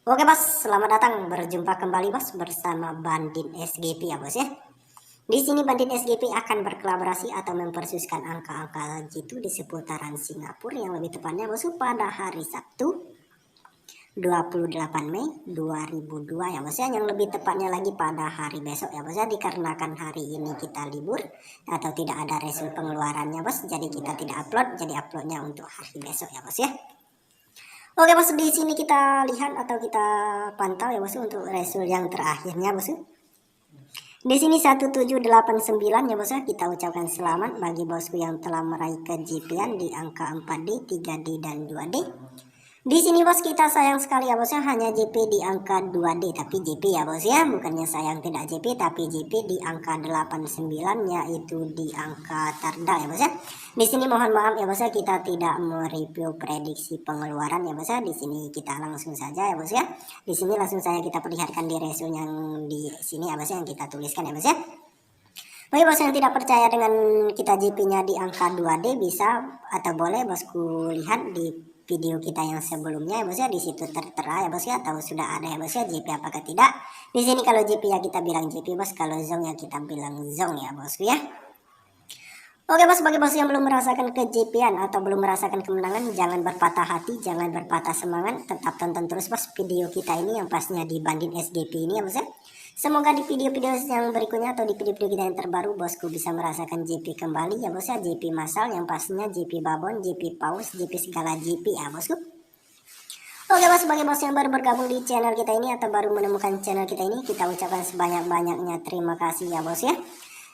Oke bos, selamat datang berjumpa kembali bos bersama Bandit SGP ya bos ya. Di sini Bandit SGP akan berkolaborasi atau mempersuskan angka-angka jitu di seputaran Singapura yang lebih tepatnya bos pada hari Sabtu 28 Mei 2002 ya bos ya, yang lebih tepatnya lagi pada hari besok ya bos ya, dikarenakan hari ini kita libur atau tidak ada resul pengeluarannya bos, jadi kita tidak upload, jadi uploadnya untuk hari besok ya bos ya. Oke bos, di sini kita lihat atau kita pantau ya bos untuk resul yang terakhirnya bos. Di sini 1789 ya bos ya, kita ucapkan selamat bagi bosku yang telah meraih kejipian di angka 4D, 3D dan 2D. Di sini bos kita sayang sekali ya bos ya, hanya JP di angka 2D, tapi JP ya bos ya, bukannya sayang tidak JP, tapi JP di angka 89 yaitu di angka terdal ya bos ya. Di sini mohon maaf ya bos ya, kita tidak mereview prediksi pengeluaran ya bos ya. Di sini kita langsung saja ya bos ya. Di sini langsung saja kita perlihatkan di resul yang di sini ya bos ya, yang kita tuliskan ya bos ya. Bagi bos yang tidak percaya dengan kita JP-nya di angka 2D, bisa atau boleh bosku lihat di video kita yang sebelumnya ya bos ya, di situ tertera ya bos ya, atau sudah ada ya bos ya JP apakah tidak. Di sini kalau JP ya kita bilang JP bos, kalau zong ya kita bilang zong ya bosku ya. Oke bos, bagi bos yang belum merasakan kejipian atau belum merasakan kemenangan, jangan berpatah hati, jangan berpatah semangat, tetap tonton terus bos video kita ini yang pastinya di Bandit SGP ini ya bos ya. Semoga di video-video yang berikutnya atau di video-video kita yang terbaru bosku bisa merasakan JP kembali ya bos ya, JP masal yang pastinya JP babon, JP paus, JP segala JP ya bosku. Oke bos, bagi bos yang baru bergabung di channel kita ini atau baru menemukan channel kita ini, kita ucapkan sebanyak-banyaknya terima kasih ya bos ya.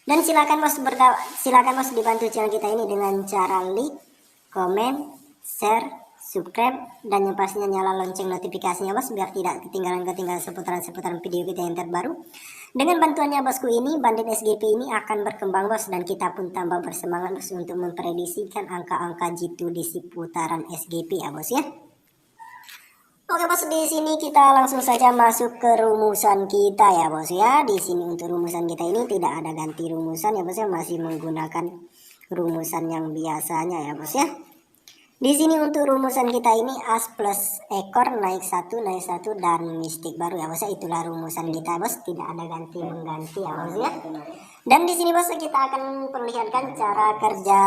Dan silakan bos dibantu channel kita ini dengan cara like, komen, share, subscribe, dan yang pastinya nyala lonceng notifikasinya bos, biar tidak ketinggalan seputaran video kita yang terbaru. Dengan bantuannya bosku ini, Bandit SGP ini akan berkembang bos, dan kita pun tambah bersemangat bos untuk memprediksikan angka-angka jitu di seputaran SGP ya bos ya. Oke bos, di sini kita langsung saja masuk ke rumusan kita ya bos ya. Di sini untuk rumusan kita ini tidak ada ganti rumusan ya bos ya, masih menggunakan rumusan yang biasanya ya bos ya. Di sini untuk rumusan kita ini as plus ekor naik satu dan mistik baru ya bos ya, itulah rumusan kita bos, tidak ada ganti mengganti ya bos ya. Dan di sini bos kita akan perlihatkan cara kerja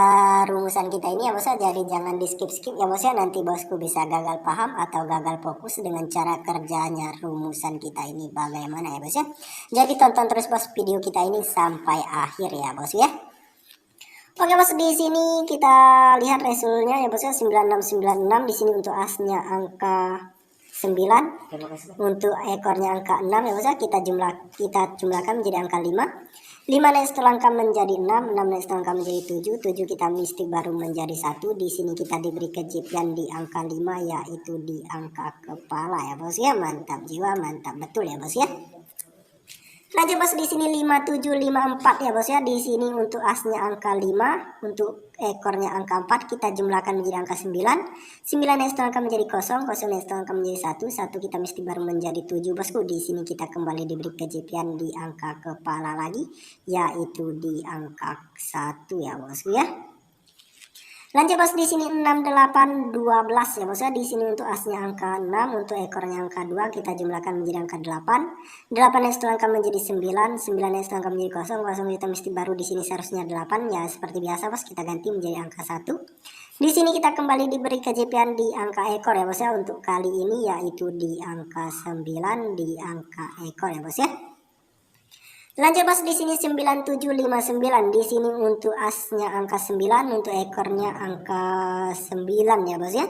rumusan kita ini ya bos ya, jadi jangan di skip ya bos ya, nanti bosku bisa gagal paham atau gagal fokus dengan cara kerjanya rumusan kita ini bagaimana ya bos ya. Jadi tonton terus bos video kita ini sampai akhir ya bos ya. Oke bos, di sini kita lihat resulnya ya bos ya, 9696. Di sini untuk asnya angka 9, untuk ekornya angka 6 ya bos ya, kita jumlahkan menjadi angka 5. 5 naik setelah angka menjadi 6 naik setelah angka menjadi 7 kita mistik baru menjadi 1. Di sini kita diberi kejipian di angka 5 yaitu di angka kepala ya bos ya. Mantap jiwa, mantap betul ya bos ya. Lanjut bos, di sini 5754 ya bos ya. Di sini untuk asnya angka 5, untuk ekornya angka 4, kita jumlahkan menjadi angka 9. 9 naik setelah angka menjadi 0 naik setelah angka menjadi 1 kita mesti baru menjadi 7 bosku. Di sini kita kembali diberi kejipian di angka kepala lagi yaitu di angka 1 ya bosku ya. Lanjut bos, di sini 6812 ya bos ya. Di sini untuk asnya angka 6, untuk ekornya angka 2, kita jumlahkan menjadi angka 8. 8 naik setelah angka menjadi 9 naik setelah angka menjadi 0 kita mesti baru di sini seharusnya 8 ya, seperti biasa bos kita ganti menjadi angka 1. Di sini kita kembali diberi kejipian di angka ekor ya bos ya, untuk kali ini yaitu di angka 9 di angka ekor ya bos ya. Lanjut bos, di sini 9759. Di sini untuk asnya angka 9, untuk ekornya angka 9 ya bos ya.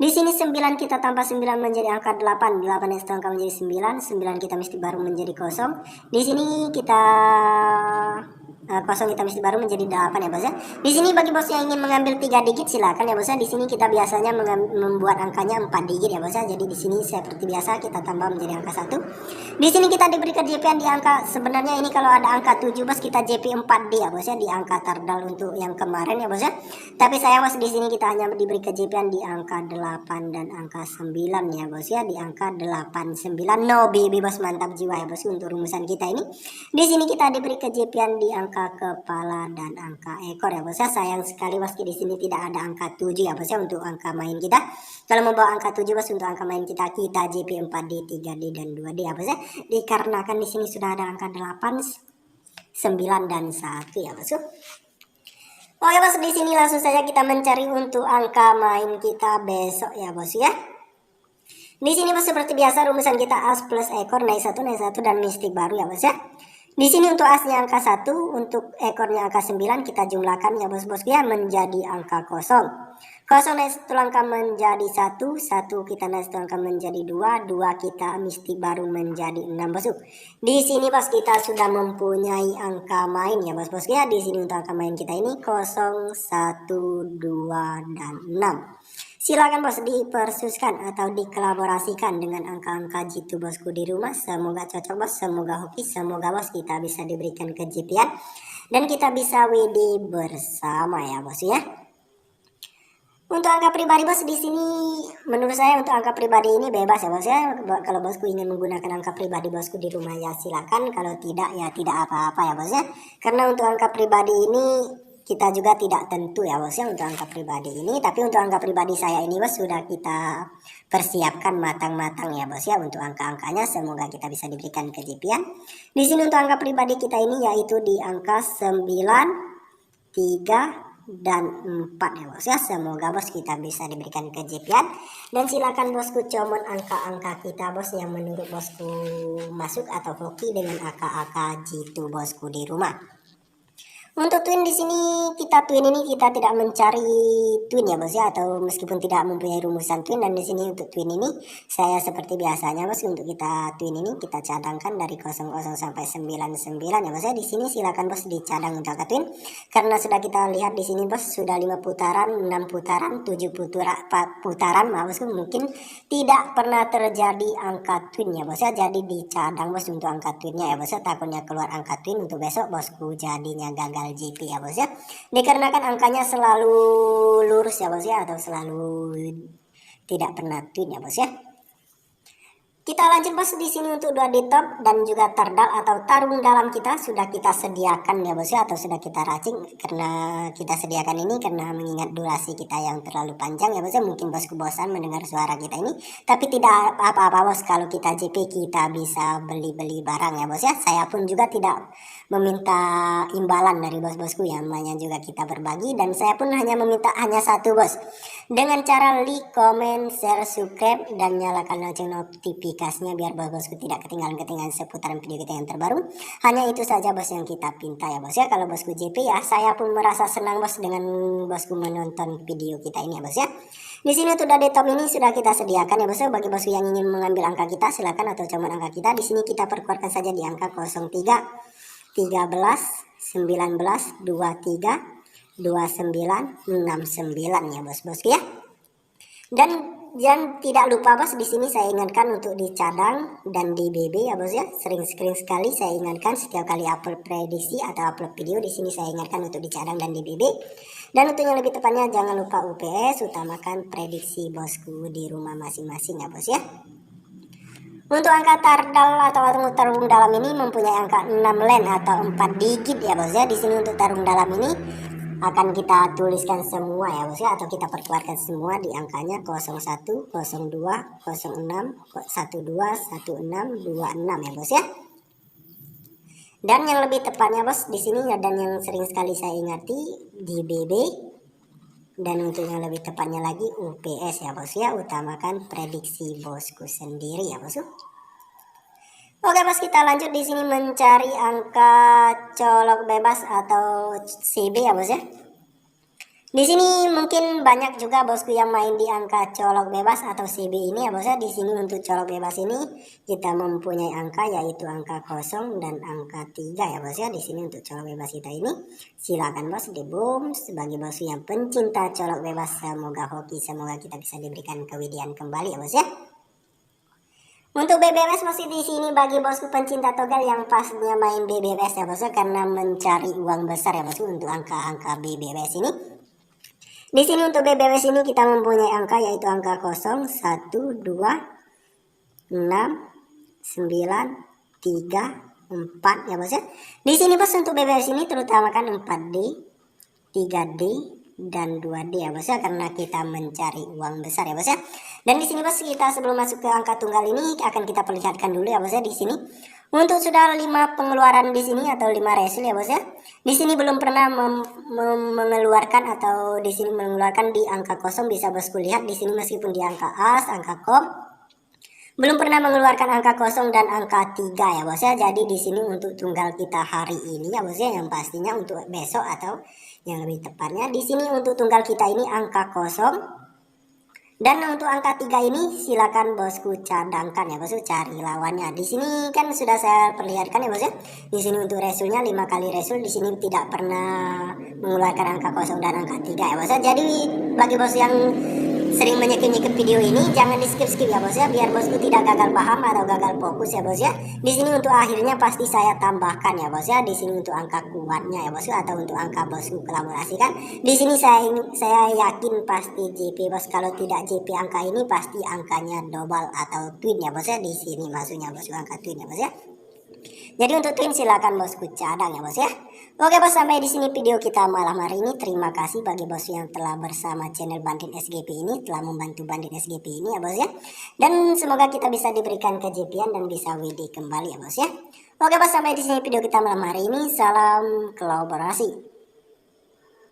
Di sini 9 kita tambah 9 menjadi angka 8. 8 yang setelah angka menjadi 9 kita mesti baru menjadi 0. Di sini kita 0 kita mesti baru menjadi 8 ya bos ya. Di sini bagi bos yang ingin mengambil 3 digit silakan ya bos ya. Di sini kita biasanya membuat angkanya 4 digit ya bos ya. Jadi di sini seperti biasa kita tambah menjadi angka 1. Di sini kita diberi kejipian di angka, sebenarnya ini kalau ada angka 7 bos kita JP 4D ya bos ya, di angka terdal untuk yang kemarin ya bos ya. Tapi saya bos di sini kita hanya diberi kejipian di angka 8 dan angka 9 ya bos ya, di angka 89. No baby bos, mantap jiwa ya bos untuk rumusan kita ini. Di sini kita diberi kejipian di angka angka kepala dan angka ekor ya bos ya. Sayang sekali bosku di sini tidak ada angka 7 ya bos ya untuk angka main kita. Kalau mau bawa angka 7 bos untuk angka main kita JP 4D, 3D dan 2D ya bos ya. Dikarenakan di sini sudah ada angka 8, 9 dan 1 ya bos. Oke bos, di sini langsung saja kita mencari untuk angka main kita besok ya bos ya. Di sini bos seperti biasa rumusan kita as plus ekor naik 1 dan mistik baru ya bos ya. Di sini untuk asnya angka 1, untuk ekornya angka 9 kita jumlahkan ya bos-bosku ya menjadi angka 0. 0 naik 1 angka menjadi 1, 1 kita naik 1 angka menjadi 2, 2 kita mistik baru menjadi 6 bosku. Di sini bos kita sudah mempunyai angka main ya bos-bosku ya. Di sini untuk angka main kita ini 0, 1, 2 dan 6. Silakan bos dipersuskan atau dikolaborasikan dengan angka-angka jitu bosku di rumah. Semoga cocok bos, semoga hoki, semoga bos kita bisa diberikan kejipian dan kita bisa WD bersama ya bos ya. Untuk angka pribadi bos di sini menurut saya untuk angka pribadi ini bebas ya bos ya. Kalau bosku ingin menggunakan angka pribadi bosku di rumah ya silakan, kalau tidak ya tidak apa-apa ya bos ya. Karena untuk angka pribadi ini kita juga tidak tentu ya bos ya untuk angka pribadi ini, tapi untuk angka pribadi saya ini bos sudah kita persiapkan matang-matang ya bos ya untuk angka-angkanya. Semoga kita bisa diberikan kejipian. Di sini untuk angka pribadi kita ini yaitu di angka 9, 3 dan 4 ya bos ya. Semoga bos kita bisa diberikan kejipian dan silakan bosku comot angka-angka kita bos yang menurut bosku masuk atau hoki dengan angka-angka jitu bosku di rumah. Untuk twin di sini kita tidak mencari twin ya bos ya, atau meskipun tidak mempunyai rumusan twin. Dan di sini untuk twin ini saya seperti biasanya bos untuk kita twin ini kita cadangkan dari 00 sampai 99 ya bos ya. Di sini silakan bos dicadang untuk angka twin karena sudah kita lihat di sini bos sudah 5 putaran, 6 putaran, 7 putaran maaf bosku mungkin tidak pernah terjadi angka twin ya bos ya. Jadi dicadang bos untuk angka twinnya ya bos ya, takutnya keluar angka twin untuk besok bosku jadinya gagal GP ya bos ya, dikarenakan angkanya selalu lurus ya bos ya, atau selalu tidak pernah twin ya bos ya. Kita lanjut bos di sini untuk 2D top dan juga tardal atau tarung dalam kita sudah kita sediakan ya bos ya, atau sudah kita racing. Karena kita sediakan ini karena mengingat durasi kita yang terlalu panjang ya bos ya, mungkin bosku bosan mendengar suara kita ini, tapi tidak apa-apa bos, kalau kita JP kita bisa beli-beli barang ya bos ya. Saya pun juga tidak meminta imbalan dari bos-bosku ya, namanya juga kita berbagi, dan saya pun hanya meminta satu bos, dengan cara like, comment, share, subscribe dan nyalakan lonceng notifikasinya biar bos-bosku tidak ketinggalan seputaran video kita yang terbaru. Hanya itu saja bos yang kita pinta ya bos ya. Kalau bosku JP ya saya pun merasa senang bos dengan bosku menonton video kita ini ya bos ya. Di sini untuk dari top ini sudah kita sediakan ya bos ya. Bagi bosku yang ingin mengambil angka kita silakan, atau comot angka kita. Di sini kita perkuatkan saja di angka 03, 13, 19, 23, 29, 69 ya bos-bosku ya. Dan jangan tidak lupa bos, di sini saya ingatkan untuk dicadang dan di BB ya bos ya. Sering sekali saya ingatkan setiap kali upload prediksi atau upload video, di sini saya ingatkan untuk dicadang dan di BB. Dan untuk yang lebih tepatnya jangan lupa UPS, utamakan prediksi bosku di rumah masing-masing ya bos ya. Untuk angka tardal atau tarung dalam ini mempunyai angka 6 len atau 4 digit ya bos ya. Di sini untuk tarung dalam ini akan kita tuliskan semua ya bos ya, atau kita perkuatkan semua di angkanya 01, 02, 06, 12, 16, 26 ya bos ya. Dan yang lebih tepatnya bos di sini ya, dan yang sering sekali saya ingati di BB, dan untuk yang lebih tepatnya lagi UPS ya bos ya, utamakan prediksi bosku sendiri ya bos. Oke bos, kita lanjut di sini mencari angka colok bebas atau CB ya bos ya. Di sini mungkin banyak juga bosku yang main di angka colok bebas atau CB ini ya bos ya. Di sini untuk colok bebas ini kita mempunyai angka yaitu angka 0 dan angka 3 ya bos ya. Di sini untuk colok bebas kita ini silakan bos di boom. Sebagai bosku yang pencinta colok bebas, semoga hoki, semoga kita bisa diberikan kewidian kembali ya bos ya. Untuk BBS masih di sini bagi bosku pencinta togel yang pastinya main BBS ya bos ya, karena mencari uang besar ya bosku untuk angka-angka BBS ini. Di sini untuk BBS ini kita mempunyai angka yaitu angka 0, 1, 2, 6, 9, 3, 4 ya bos ya. Di sini bos untuk BBS ini terutama kan 4D, 3D dan 2D ya bos ya, karena kita mencari uang besar ya bos ya. Dan di sini bos kita sebelum masuk ke angka tunggal ini akan kita perlihatkan dulu ya bos ya. Di sini untuk sudah 5 pengeluaran di sini atau 5 resul ya bos ya. Di sini belum pernah mengeluarkan atau di sini mengeluarkan di angka kosong, bisa bosku lihat di sini meskipun di angka as, angka kom belum pernah mengeluarkan angka kosong dan angka 3 ya bos ya. Jadi di sini untuk tunggal kita hari ini ya bos ya, yang pastinya untuk besok atau yang lebih tepatnya di sini untuk tunggal kita ini angka kosong. Dan untuk angka 3 ini silakan bosku cadangkan ya bosku, cari lawannya. Di sini kan sudah saya perlihatkan ya bos ya. Di sini untuk resulnya 5 kali resul, di sini tidak pernah mengeluarkan angka kosong dan angka 3 ya bos ya. Jadi bagi bos yang sering menyikip-nyikip video ini jangan di skip ya bos ya, biar bosku tidak gagal paham atau gagal fokus ya bos ya. Di sini untuk akhirnya pasti saya tambahkan ya bos ya. Di sini untuk angka kuatnya ya bos ya, atau untuk angka bosku kolaborasi kan. Di sini saya yakin pasti JP bos. Kalau tidak JP angka ini pasti angkanya double atau twin ya bos ya. Di sini maksudnya bosku angka twin ya bos ya. Jadi untuk twin silakan bosku cadang ya bos ya. Oke bos, sampai di sini video kita malam hari ini. Terima kasih bagi bos yang telah bersama channel Bandit SGP ini, telah membantu Bandit SGP ini ya bos ya. Dan semoga kita bisa diberikan kejepian dan bisa WD kembali ya bos ya. Oke bos, sampai di sini video kita malam hari ini. Salam kolaborasi.